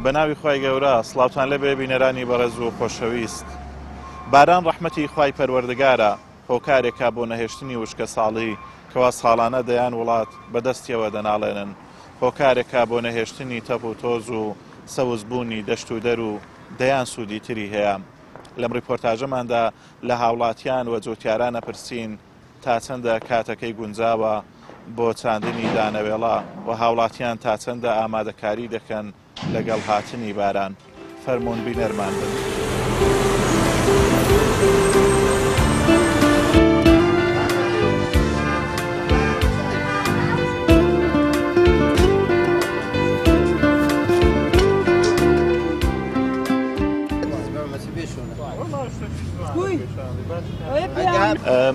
بەناوی خوای گەورە سڵاوتان لەبێ بینەرانی بەڕێز و خۆشەویست. باران ڕەحمەتی خوای پەروەردگارە، هۆکارێکا بۆ نەهێشتنی وشکە ساڵی کەوا ساڵانە دەیان وڵات بەدەستیەوە دەناڵێنن، هۆکارێکا بۆ نەهێشتنی تەپ و تۆز و سەوزبوونی دەشت و دەر و دەیان سوودی تری هەیە. لەم ڕیپۆرتاژەماندا لە هاوڵاتیان و جوتیاران ئەپرسین تا چەندە کاتەکەی گونجاوە بۆ چاندنی دانەوێڵە و هاوڵاتیان تا چەندە ئامادەکاری دەکەن لەگەڵ هاتنی باران. فەرموون بینەرمان بن.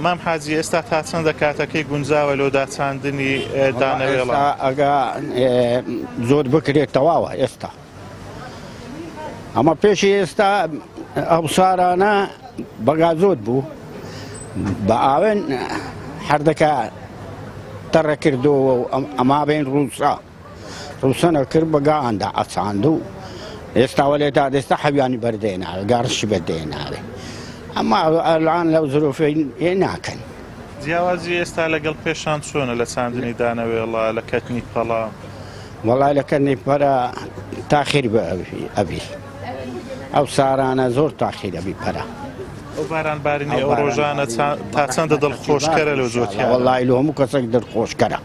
مام حاجی ئێستا تا چەندە کاتەکەی گونجاوە لۆدا چاندنی دانەوێڵە؟ ئەگە زۆر بکرێت تەواوە ئێستا، ئەمە پێشی ئێستا ئەو سارانە بەگا زۆر بوو بە ئاوێن هەردەکە تەڕە کردەوە و ئەما بین ڕووسەنە کرد بەگااندا ئەچاند و ئێستاوە لێتا ئێستا حەویانی بەردێناوێ گاڕشی بەردێناوێ، ئەمە ئەلان لەو زرۆفەی ناکەن. جیاوازی ئێستا لەگەڵ پێشان چۆنە لە چاندنی دانەوێڵە لە کەتنی پەڵا؟ وەڵای لە کەتنی پەرە تاخیر ئەبی، ئەو سارانە زۆر تاخیر ئەبی پەرە. ئەو بارانبارینی ئەو ڕۆژانە تا چەندە دڵخۆشکەرە لە زۆرتیان؟ وەڵای لە هەموو کەسێک دڵخۆشکەرە،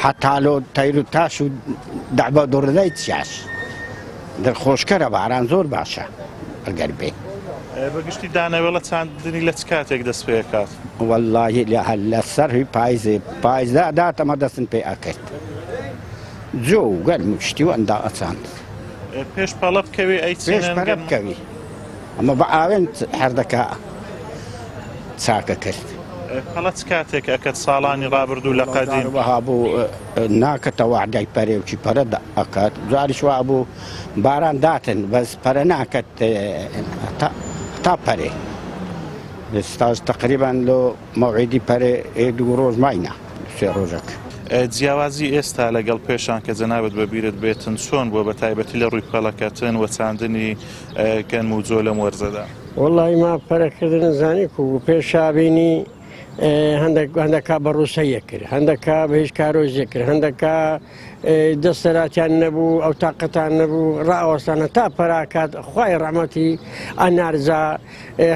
حتا لۆ تەیر و تاش و دەعبە دوڕدەی چیاش دڵخۆشکەرە، باران زۆر باشە ئەگەر بێ. بەگشتی دانەوێڵە چاندنی لە چ کاتێک دەست پێ کات؟ وەڵاهی لە سەری پایزدا داتەمە دەستن پێ ئەکرد جۆ و گەرم شتی وەندا ئەچاند. پێش پەڵە بکەوێ پێش پەرە بکەوی، ئەمە بە ئاوێن هەردەکە چاکە کرد. پەڵە چ کاتێک ئەکەت ساڵانی ڕابردوو لە قەدیم؟ وەها بوو ناکەتەوە عدای پەرێوکی پەرە ئەکات، جاریش وا بوو باران داتن بەس پەرە ناکەت تا پەرێ. ئێستاش تقریبان لۆ مەوعیدی پەرێ دوو ڕۆژ ماینە سێ ڕۆژەک. جیاوازی ئێستا لەگەڵ پێشان کە جەنابەت بەبیرت بێتن چۆن بۆ بە تایبەتی لە ڕووی پەڵەکەتن و چاندنی گەنم و جۆ لەم وەرزەدا؟ وەڵی ما پەرەکردن زانی و پێشابینی هەندێکا بە ڕووسەیە کرد، هەندێکا بە هیچ کارۆژیە کرد، هەندێکا دەستەراتیان نەبوو ئەو تااقەتان نەبوو ڕائوەستانە تا پەراکات خوای ڕەحمەتی ئەنارزا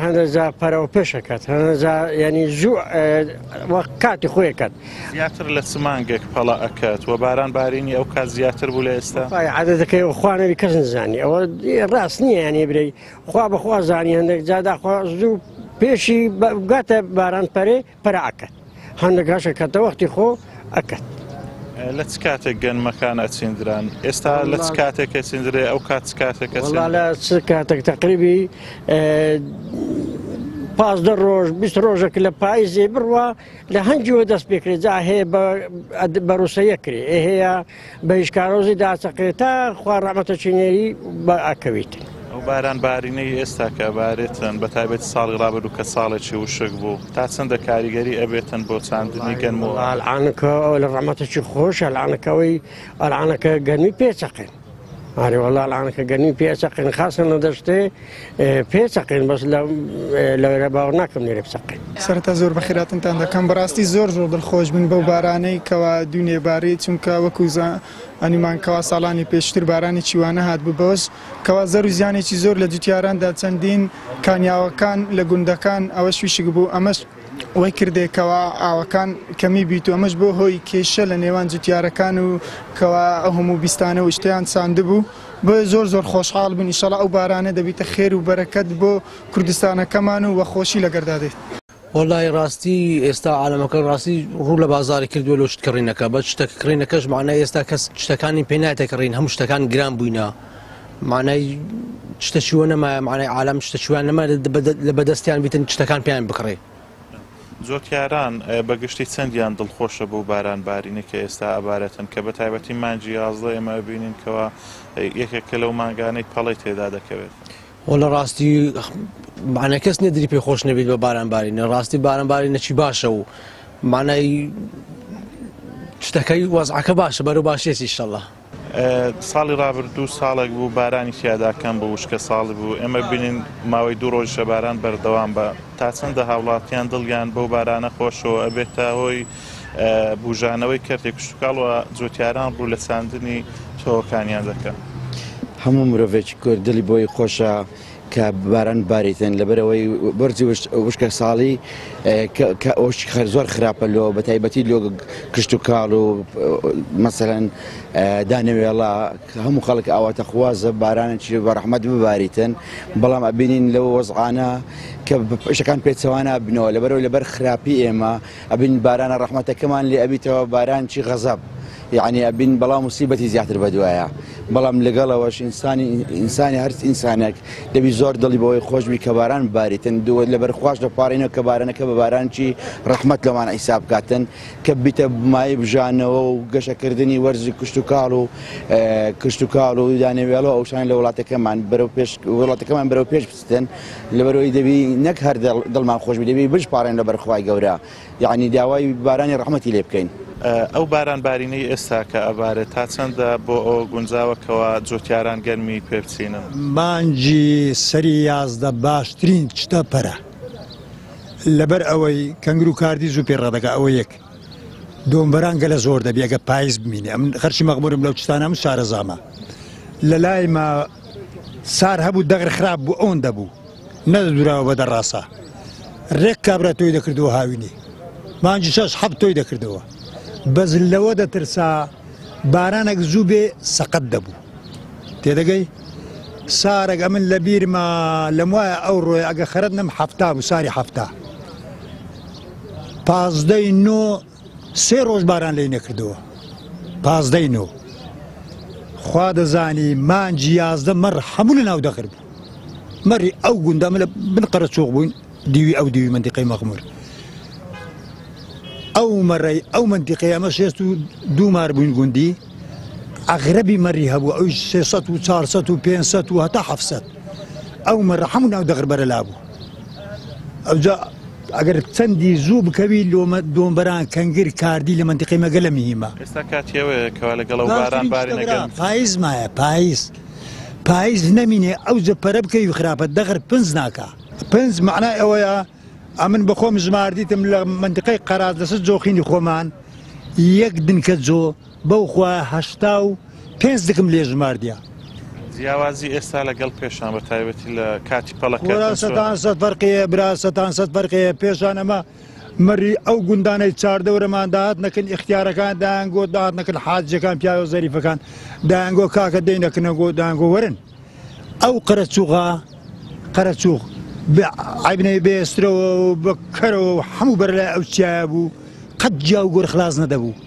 هەندەزا پەرەوە پێشەکەات هەندەزا ینی زوو کاتی خۆیەکەات. زیاتر لە چمانگێک پەڵە ئەکات و باران بارینی ئەو کات زیاتر بوو لە ئێستا؟ عادەتەکەی خوانەوی کەس نزانی، ئەوە ڕاست نییە ینی برەی خوا بەخوا زانی هەندێک جاداخوا زوو پێشی گاتە باران پەرێ پەرە ئەکەت، هەندێک هەشە کەتە وەختی خۆ ئەکەت. لە چ کاتێک گەنمەکانە چیندران؟ ئێستا لە چ کاتێکە چیندرێ ئەو کات چ کاتێکە؟ لە چ کاتێک تقریبی 15 ڕۆژ 20 ڕۆژێک لە پاییزێ بڕوە لە هەنجیوە دەست پێکرێت، جا هەیە بە ڕووسەیە کرێ، هەیە بە هیچکارۆزی داچەقێت تا خوا ڕەحمەتە چینێری بە ئەکەویت. ئەو باران بارینەی ئێستا کە بارێتن بە تایبەتی ساڵی ڕابردوو کە ساڵێکی وشک بوو تا چەندە کاریگەری ئەبێتن بۆ چاندنی گەنم و ئەلعانەکە لە ڕەحمەتێکی خۆش ئەلعانەکەوەی ئەلعانەکە گەرمی پێچەقێن، ئاری وەڵا ئەلعانەکە گەرمی پێچەقێن، خاسن لە دەشتێ پێچەقێن، بەس لەوێرە باوەڕ ناکەم لێرە بچەقێن. سەرەتا زۆر بەخێراتنتان دەکەم، بەڕاستی زۆر دڵخۆش بن بەو بارانەی کەوا دوونێباری چونکە وەکو ئەنیمان کەوا ساڵانی پێشتر بارانی چیوانە هات بوو بەوەش کەوا زەر و زیانێکی زۆر لە جوتیاراندا چەندین کانیاوەکان لە گوندەکان ئەوە شویشک بوو، ئەمەش وەی کردێکەوە ئاوەکان کەمی بیت و ئەمەش بۆ هۆی کێشە لە نێوان جوتیارەکان و کەوا ئەو هەموو بیستانە و شتیان ساندبوو. بۆ زۆر خۆشحاڵ بن ئینشەڵا ئەو بارانە دەبیتە خێر و بەرەکەت بۆ کوردستانەکەمان و وەخۆشی لەگەردادێت. وەڵای ڕاستی ئێستا عالەمەکە ڕاستی ڕوو لە بازاری کردووە لە شتکڕینەکە، بە شتەکڕینەکەش معنای ئێستا کەس شتەکانی پێ ناتێکڕین، هەموو شتەکان گران بووینە، معنای شتەشیوە نەما، معنای عالەم شتەشیوان نەما لە بەدەستیان بیتن شتەکان پێیان بکڕێ. جۆتیاران بەگشتی چەندیان دڵخۆشە بۆ باران بارینێکە ئێستا ئەبارەتن کە بە تایبەتی مانجی 11 ئێمە بینین کەەوە یەکێکە لەو مانگانەی پەڵی تێدا دەکەوێت. وەڵە ڕاستی معنای کەس نێدری پێ خۆش نەبێت بە بارانبارینە، ڕاستی بارانبارینەکی باشە و معنای شتەکەی وەزعەکە باشە بەرەو باشێتی ئینشەڵڵا. ساڵی ڕابردوو ساڵێک بوو بارانی تیاداکەم بە وشکە ساڵی بوو ئێمە بینین ماوەی 2 ڕۆژە باران بەردەوام بە تا چەندە هاوڵاتیان دڵیان بەو بارانە خۆشەوە ئەبێتە هۆی بوژانەوەی کەرتێ کشتتوکاڵەوە جوتیاران ڕوو لە چاندنی تۆکانیان دەکەن. هەموو مرۆڤێکی کورد دڵی بۆی خۆشە کە باران باریتن لەبەرەوەی بەرزی وشکە ساڵی زۆر خراپە لۆ بە تایبەتی لۆ کشت و کاڵ و مەسەلەن دانەوێڵا هەموو خەڵک ئاواتە خوازە بارانێکی بە ڕەحمەت بباریتن بەڵام ئەبینین لەوە وەزعانە کە شەکان پێچەوانە بنەوە لەبەرەوەی لەبەر خراپی ئێمە ئەبین بارانە ڕەحمەتەکەمان لێ ئەبیتەوە بارانکی غەزەب یعنی ئەبین بەڵام موسیبەتی زیاتر بەدوایە بەڵام لەگەڵەوەش ئینسانی هەر ئینسانێک دەبی زۆر دڵی بەوەی خۆشبی کە باران بباریتن دووە لەبەر خوۆش دەپارێنەوە کە بارانەکە بە بارانکی ڕەحمەت لەوان ئیساب بکاتن کە بیتە مای بژانەوە و گەشەکردنی وەرزی کشت و کاڵ و دانەوێڵەوە ئەوشان لە وڵاتەکەمان وڵاتەکەمان بەرەو پێش بستن لەبەرەوەی دەبی نەک هەر دڵمان خۆشبی دەبی بشپارێن لەبەر خوای گەورە یعنی داوای بارانی ڕەحمەتی لێ بکەین. ئەو باران بارینەی ئێستا کە ئەبارێت تا چەندە بۆ ئەو گونجاوەکەوە جۆتیاران گەرمی پێ بچینن؟ مانجی سەری 11 باشترین شتە پەرە لەبەر ئەوەی کەنگر و کاردی زوو پێڕەدەکە ئەوە یەک دۆمبەران گەلە زۆر دەبی ئەگە پاییز بمینێ ئەم خەرشی مەغمورم لەو چستانە و شارەزامە لە لای ما سار هەبوو دەغر خراپ بوو ئەوەن دەبوو نەدەدوراوە بە دەڕاستە ڕێک کابرا تۆی دەکردەوە هاوینی مانجی شەش حەب تۆی دەکردەوە بەس لەوە دەترسا بارانێک زوو بێ سەقەت دەبوو تێدەگەی سارێک ئەمن لە بیرمە لەم وایە ئەو ڕۆی ئەگە خەرت نەم هەفتا بوو ساری هەفتا 15 سێ ڕۆژ باران لێی نەکردەوە 15 خوا دەزانی مانجی 11 مەڕ هەموو لە ناو دەخر بوو مەری ئەو گوندەمە لە بنقەرە چۆق بووین دیوی ئەو دیوی منتیقەی مەغمور ئەو مەڕی ئەو منتیقەی ئەمە 62 مار بووین گوندی ئەغرەبی مەری هەبوو ئەوی 300 و 400 و 500 و هەتا 700 ئەو مەڕە هەموو ناو دەغر بەرە لابوو ئەوجا ئەگەر چەندی زوو بکەوی دۆمبەران کەنگر کاردی لە منتیقەی مەگەلە میهمە ئێستا کاتیەوەیە کەوا لەگەڵ باران بارینەکە پاییز مایە پاییز نەمینێ ئەو جەپەرە بکەوی خراپەت دەغر پنج ناکە پنج معنای ئەوەیە ئەمن بە خۆم ژماردیتم لە منتیقەی قەراز لەسەر جۆخینی خۆمان یەک دنکە جۆ بەو خوا 85 دکم لێ ژماردیە جیاوازی ئێستا لەگەڵ پێشان بە تایبەتی لە کاتی پەڵەکە فەرقەیە برا 100 فەرقەیە پێشان ئەمە مەری ئەو گوندانەی چاردەورەمان داهات نەکەن اختیارەکان دایانگۆ داهات نەکەن حاجەکان پیاوە زەریفەکان دایانگۆ کاکە دەینەکەنەگۆ دایانگۆ وەرن ئەو قەرەچووغ عیبنەی بێسترەوە و بەکەرەوە هەموو بەر لای ئەو چایە بوو قەت جیا و گۆر خلاص نەدەبوو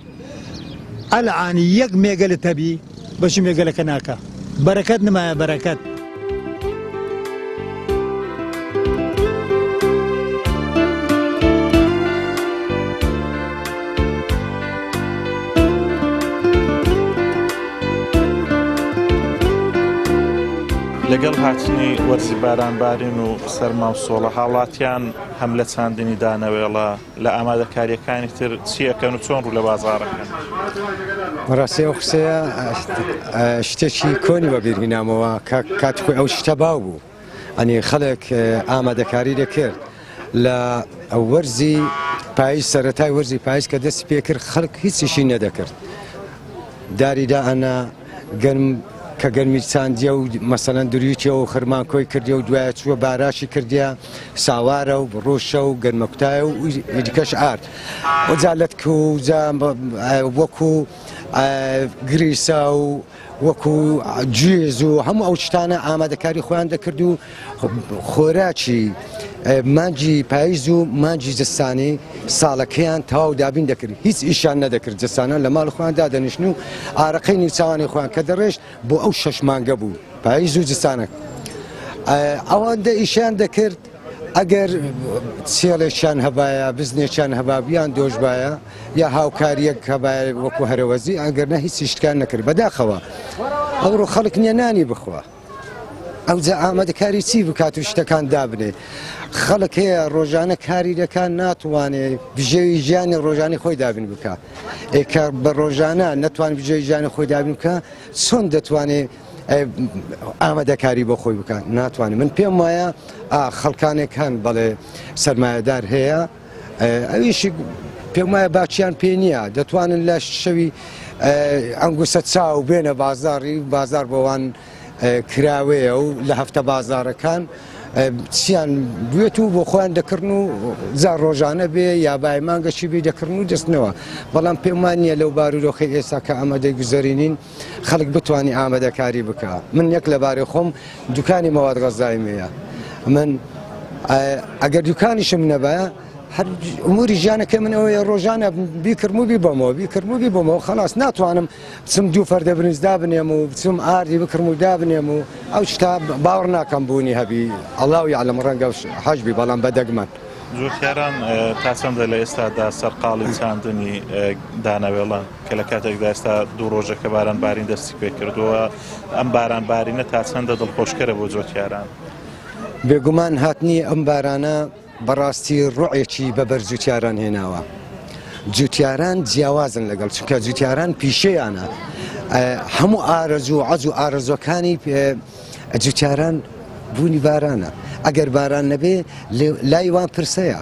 ئەلعانی یەک مێگەلت هەبی بەشی مێگەلەکە ناکە بەرەکەت نمایە بەرەکەت لەگەڵ هاتنی وەرزی بارانبارین و سەرما و سۆڵە هاوڵاتیان هەم لە چاندنی دانەوێڵە لە ئامادەکاریەکانی تر چیەکەن و چۆن ڕوو لە بازاڕەکەن؟ ڕاستی ئەو قسەیە شتێکی کۆنی بەبیرهێنامەوە کاتی خۆی ئەو شتە باو بوو ئەنی خەڵک ئامادەکاری دەکرد لە وەرزی پاییز سەرەتای وەرزی پاییز کە دەستی پێکرد خەڵک هیچیشی نەدەکرد داریدا ئەنا گەرم کە گەرمی چاندیە و مەسەلەن درویچەوە و خرمان کۆی کردی و دوایە چووە باراشی کردیە ساوارە و ڕۆشە و گەرمەکوتایە و دیکەش ئارد وەجالەت و وەکو گریسا و وەکو گوێز و هەموو ئەو شتانە ئامادەکاری خۆیان دەکرد و خۆراکی مانجی پاییز و مانجی جستانی ساڵەکەیان تەواو دابین دەکرد هیچ ئیشان نەدەکرد جستانە لە ماڵ خۆیان دادەنیشتن و ئارەقەی نیوچوانی خۆیان کە دەڕێشت بۆ ئەو 6 مانگە بوو پاییز و جستانە ئەوەندە ئیشیان دەکرد ئەگەر سێڵێکیان هەبایە بزنێکیان هەبابیان دۆژبایە یا هاوکاریەک هەبایە وەکو هەرەوەزی ئەگەر نە هیچ شتکان نەکرد بەداخەوە ئەوڕۆ خەڵک نییە نانی بخوا ئەوجا ئامادەکاری چی بکات و شتەکان دابنێ خەڵک هەیە ڕۆژانە کاری دەکات ناتوانێت بژێوی ژیانی ڕۆژانی خۆی دابین بکات ئێکە بە ڕۆژانە نەتوانێت بژێوی ژیانی خۆی دابین بکات چۆن دەتوانێت ئامادەکاری بۆ خۆی بکات ناتوانێت من پێم وایە خەڵکانێک هەن بەڵێ سەرمایەدار هەیە ئەویشی پێم وایە باچیان پێ نییە دەتوانن لە شەوی ئەنگوسە چاو بێنە بازاری بازار بۆوان کراوەیە و لە هەفتە بازارەکان چیان بێت و بۆ خۆیان دەکردن و زار ڕۆژانە بێ یا بای مانگەشی بێ دەکردن و دەستنەوە بەڵام پێمان نییە لەو بارودۆخی ئێستا کە ئامادەی گوزەرینین خەڵک بتوانانی ئامادەکاری بکە من یەک لەبارەی خۆم دوکانی مەواد غەزایمەیە من ئەگەر دوکانیشم نەبە هەر ئوموری ژیانەکە من ئەوەیە ڕۆژانە بیکردموبی بۆمەوە خلاص ناتوانم بچم دوو فەردە برنجدا بنێم و بچم ئاردی بکردم و دابنێم و ئەو شتا باوەڕ ناکەم بوونی هەبی ئەڵڵاو یعلەم ڕەنگە حەجبی بەڵام بەدەگمەن زۆرکاران تا چەندە لە ئێستادا سەرقاڵی چاندنی دانەوێڵان کە لە کاتێکدا ئێستا دوو ڕۆژەکە باران بارین دەستی پێ کردووە ئەم باران بارینە تا چەندە دڵخۆشکەرە بۆ جۆتیاران بێگومان هاتنی ئەم بارانە بەڕاستی ڕۆعێکی بەبەر جوتیاران هێناوە جوتیاران جیاوازن لەگەڵ چونکە جوتیاران پیشەیانە هەموو ئارەزوو و عەز و ئارەزوەکانی جوتیاران بوونی بارانە ئەگەر باران نەبێ لایوان پرسەیە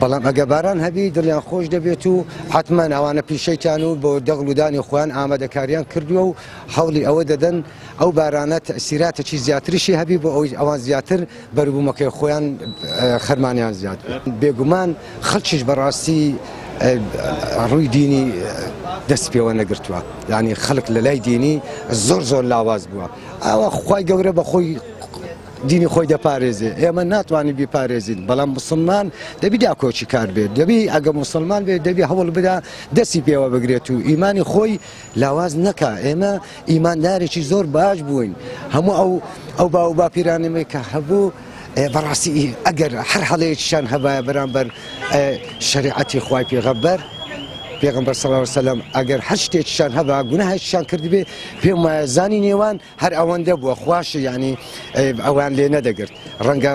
بەڵام ئەگە باران هەبی دڵیان خۆش دەبێت و حتمما ئەوانە پیشەیتان و بۆ دەغڵودانی خۆیان ئامادەکاریان کردووە و هەوڵی ئەوە دەدەن ئەو بارانە تەسیراتێکی زیاتریشی هەبی بۆ ئەوی ئەوان زیاتر بەروبوومەکەی خۆیان خەرمانیان زیاد بێگومان خەڵکیش بەڕاستی ڕووی دینی دەست پێوە نەگرتووە یعنی خەڵک لە لای دینی زۆر لاواز بووە ئەوە خوای گەورە بە خۆی دینی خۆی دەپارێزێ ئێمە ناتوانین بیپارێزین بەڵام مسلمان دەبی داکۆچی کار بێت دەبی ئەگە مسلمان بێت دەبی هەوڵ بدا دەستی پێوە بگرێت و ئیمانی خۆی لاواز نەکا ئێمە ئیماندارێکی زۆر باش بووین هەموو ئەو باو باپیرانەمەی کە هەبوو بەڕاستی ئەگەر هەر هەڵەیەکیشان هەبایە بەرامبەر شەریعەتی خوای پێغەمبەر صلی الله علیه و سلم ئەگەر هەر شتێکیشان هەبا گوناهێکیشان کردبێ پێم وایە زانی نێوان هەر ئەوەندە بووە خواشە یعنی ئەوان لێ نەدەگرت ڕەنگە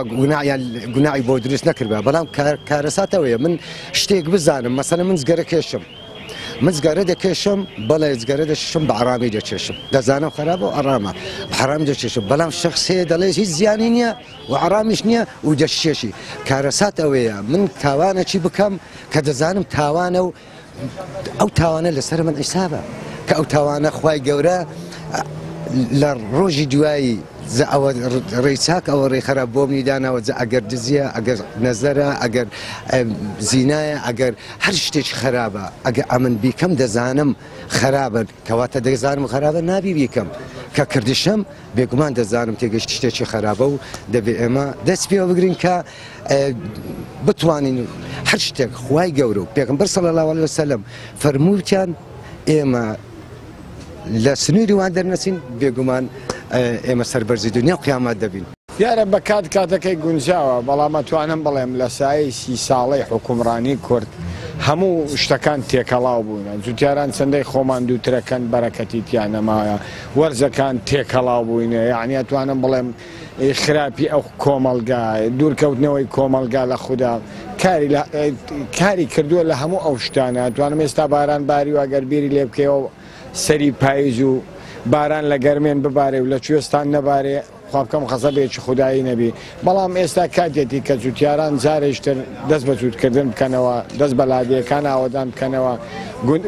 گوناحی بۆ دروست نەکردبە بەڵام کارەساتەوەیە من شتێک بزانم مەسەلەن من جگەرە کێشم من جگەرە دەکێشم بەڵێ جگەرە دەشم بە ئارامی دەچێشم دەزانم خراپە و ئەڕامە حرام دەچێشم بەڵام شەخصەیە دەڵێ هیچ زیانی نییە و ئارامیش نییە و دەشێشی کارەسات ئەوەیە من تاوانە چی بکەم کە دەزانم تاوانە و ئەو تاوانە لەسەر من حیسابە کە ئەو تاوانە خوای گەورە لە ڕۆژی دوایی ئەوە ڕێچاک ئەوە ڕێخەرە بۆمی داناوە ئەگەر دزیە ئەگەر نەزەرە ئەگەر زینایە ئەگەر هەر شتێک خراپە ئەگە ئەمن بیکەم دەزانم خراپە کەواتە دەزانم خراپە نابی بیکەم کە کردشم بێگومان دەزانم تێگەشت شتێکی خراپە و دەبێ ئێمە دەست پێوە بگرین کە بتوانین هەر شتێک خوای گەورە و پێغەمبەر صلی الله علیه وسلم فەرموویان ئێمە لە سنووری وان دەرنەچین بێگومان ئێمە سەربەرزی دنیا و قیامەت دەبین دیارە بە کاتەکەی گونجاوە بەڵام ئەتوانم بڵێم لە سایەی 30 ساڵەی حکومڕانی کورد هەموو شتەکان تێکەڵاو بوونە جوتیاران چەندەی خۆمان دووترەکەن بەرەکەتیتیان نەمایە وەرزەکان تێکەڵاو بووینە یعنی ئەتوانم بڵێم خراپی ئەو کۆمەلگا دوورکەوتنەوەی کۆمەلگا لە خوددا کاری کردووە لە هەموو ئەو شتانە ئەتوانم ئێستا باران باری و ئەگەر بیری لێ بکەوە سەری پاییز و باران لە گەرمێن ببارێ و لە کوێستان نەبارێ خوا بکەم خەسەبێکی خودایی نەبی بەڵام ئێستا کاتێتی کە جوتیاران جارێشتر دەست بە جووتکردن بکەنەوە دەست بە لادیەکان ئاوەدان بکەنەوە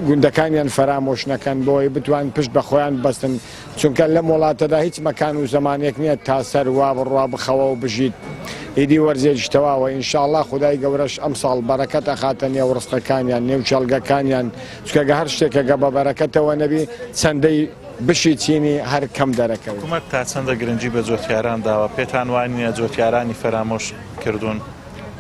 گوندەکانیان فەرامۆش نەکەن بۆی بتوان پشت بە خۆیان بەستن چونکە لەم وڵاتەدا هیچ مەکان و زمانێک نییە تا سەر وا بڕوا بخەوە و بژیت ئیدی وەرزێکی تەواوە ئینشاءڵڵا خودای گەورەش ئەم ساڵ بەرەکەت ئەخاتە نێو ڕستەکانیان نێو چەڵگەکانیان چکەگە هەر شتێکەگە بە بەرەکەتەوە نەبی چەندەی بشی چینی هەر کەم دەرەکەوت حکوومەت تا چەندە گرنگی بە جۆتیاران داوە پێتان وانە جۆتیارانی فەرامۆش کردوون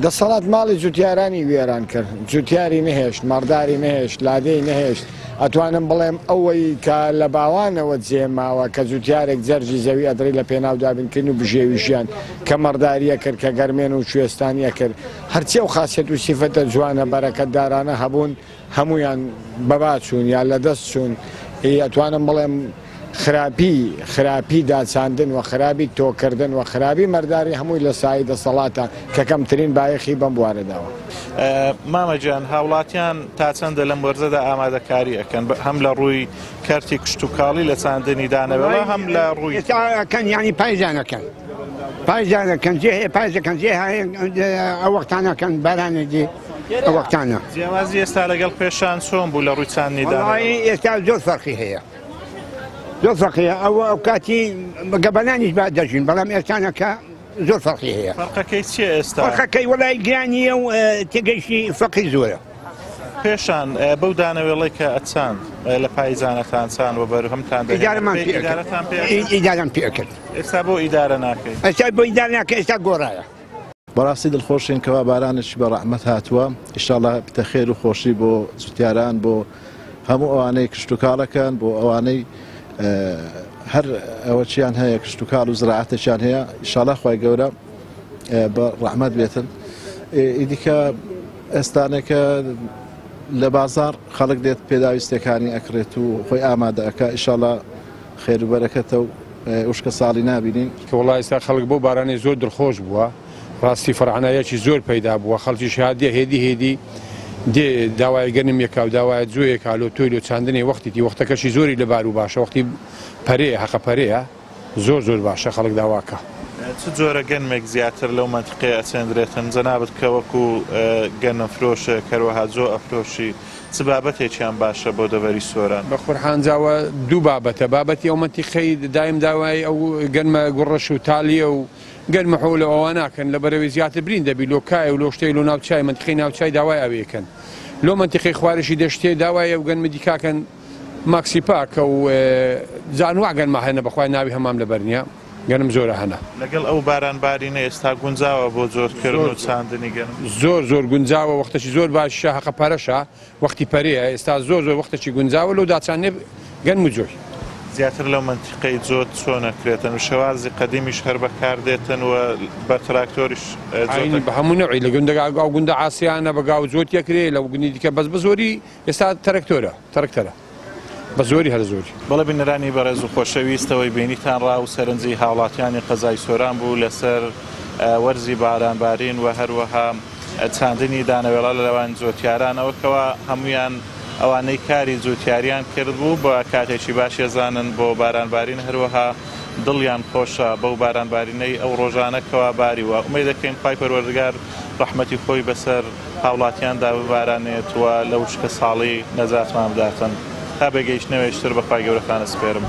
دەسەڵات ماڵی جوتیارانی وێران کرد جوتیاری نەهێشت مەڕداری نەهێشت لادەی نەهێشت ئەتوانم بڵێم ئەوەی کە لە باوانەوە جێماوە کە جوتیارێک جەرجی زەوی ئەدرێت لە پێناو دابینکردن و بژێویشیان کە مەڕداریە کرد کە گەرمێن و کوێستانیە کرد هەرچی و خاصیت و سیفەتە جوانە بەرەکەتدارانە هەبوون هەمویان بەبا چوون یا لە دەست چوون ئەتوانم بڵێم خراپی داچاندن و خراپی تۆکردن و خراپی مەرداری هەمووی لە سایی دەسەڵاتە کە کەمترین بایەخی بەم بوارەداوە. مامەجان هاوڵاتیان تا چەندە لەم وەرزەدا ئامادەکاری ئەەکەن هەم لە ڕووی کەرتی کشت و کاڵی لە چاندنی دانەوەڵە هەم لە ڕووی ئەەکەن ینی پایزانەکەن پایزانەکەن جێ پایزەکەن جێ ئەو وەختانەکەن بارانێکی ئەو وەختانە جیاوازی ئێستا لەگەڵ پێشان چۆن بوو لە ڕووی چاندنی دانەوە؟ ئێستا زۆر فەرقی هەیە زۆر فەرقیە ئەو کاتی گەبەنانیش با دەژین بەڵام ئێستانەکە زۆر فەرقی هەیە. فەرقەکەی چیە ئێستا؟ فەرقەکەی وەڵای گرانیە و تێگەیشتی فەرقی زۆرە. پێشان بەو دانەوێڵی کە ئەچاند لە پایزانەتان چاند و بەرهەمتان ئیدارەم پێکرد. ئێستا بۆ ئیدارە ناکەیت؟ ئێستا بۆ ئیدارە ناکە ئێستا گۆڕایە. بەڕاستی دڵخۆشین کەوا بارانێکی بە ڕەحمەت هاتووە ئینشاڵڵا بتە خێر و خۆشی بۆ جوتیاران بۆ هەموو ئەوانەی کشت و کاڵەکەن بۆ ئەوانەی هەر ئەوە چیان هەیە کشت و کاڵ و زراعەتەشیان هەیە ئینشاڵڵا خوای گەورە بە ڕەحمەت بێتن. ئیدیکە ئێستانێکە لە بازار خەڵک دێت پێداویستەکانی ئەکرێت و خۆی ئامادە ئەکا ئینشاڵڵا خێر و بەرەکەتە و وشکە ساڵی نابینین کە وڵای ئێستا خەڵک بۆ بارانی زۆر دڵخۆش بووە ڕاستی فەرعانایەکی زۆر پەیدا بووە خەڵکی شادیە هێدی دێ داوای گەنم یەکا و داوای جوۆیەکا لۆ تۆی لۆ چاندنی وەختیتی وەختەکەشی زۆری لە بار و باشە وەختی پەرەیە حەقە پەرەیە زۆر باشە خەڵک داواکە. چ جۆرە گەنمێک زیاتر لەو منتیقەیە ئەچێندرێتن جەنابەت کە وەکو گەنم فرۆشە کەروەها جۆ ئەفرۆشی چ بابەتێکیان باشە بۆ دەوەری سۆران؟ بە قورحانجاوە دوو بابەتە بابەتی ئەو منتیقەی دایم داوای ئەو گەنمە گوڕەش و تالیە و گەنمە حەولە ئەوە ناکەن لە بەرەوەی زیاتر برین دەبی لۆکای و لۆشتەی لۆ ناوچای منتیقەی ناوچای داوای ئەوەیەکەن لۆ منتیقەی خوارشی دەشتێ داوای ئەو گەنمە دیکاکەن ماکسی پاکە و زانوا گەنمە هەنە بەخوای ناوی هەمام لە بەرنیە گەنم زۆرە هەنە لەگەڵ ئەو بارانبارینە ئێستا گونجاوە بۆ جۆرکردن و چاندنی گەنم زۆر گونجاوە وەختەی زۆر باشە حەقە پەرەشە وەختی پەرەیە ئێستا زۆر وەختێکی گونجاوە لەو داچانێ گەنم و جۆی زیاتر لەو منتیقەی جۆت چۆنەکرێتن و شێوازی قەدیمیش هەر بەکاردێتن و بە تراکتۆریش بە هەموو نەوعی لە گوندەگا گاو گوندە ئاسیانە بە گاو جۆت یەکرێ لە گوندی دیکە بەس بە زۆری ئێستا تەرەکتەرە بە زۆری هەر زۆری. بەڵێ بینەرانی بەڕێز و خۆشەویستەوەی بینیتان ڕا و سەرنجی هاوڵاتیانی قەزای سۆران بوو لەسەر وەرزی بارانبارین و هەروەها چاندنی دانەوێڵە لەوان جۆتیارانەوەکەوە هەمویان ئەوانەی کاری جوتیاریان کرد بوو بە کاتێکی باش ێزانن بۆ بارانبارین هەروەها دڵیان خۆشە بەو بارانبارینەی ئەو ڕۆژانەکەوە باری وە ئومێد دەکەین خوای پەروەردگار ڕەحمەتی خۆی بەسەر هاوڵاتیاندا ببارانێت و لە وشکە ساڵی نەجاتمان بداتن تا بەگەیشتنەوەیشتر بەخوای گەورەتان ئەسپێرم.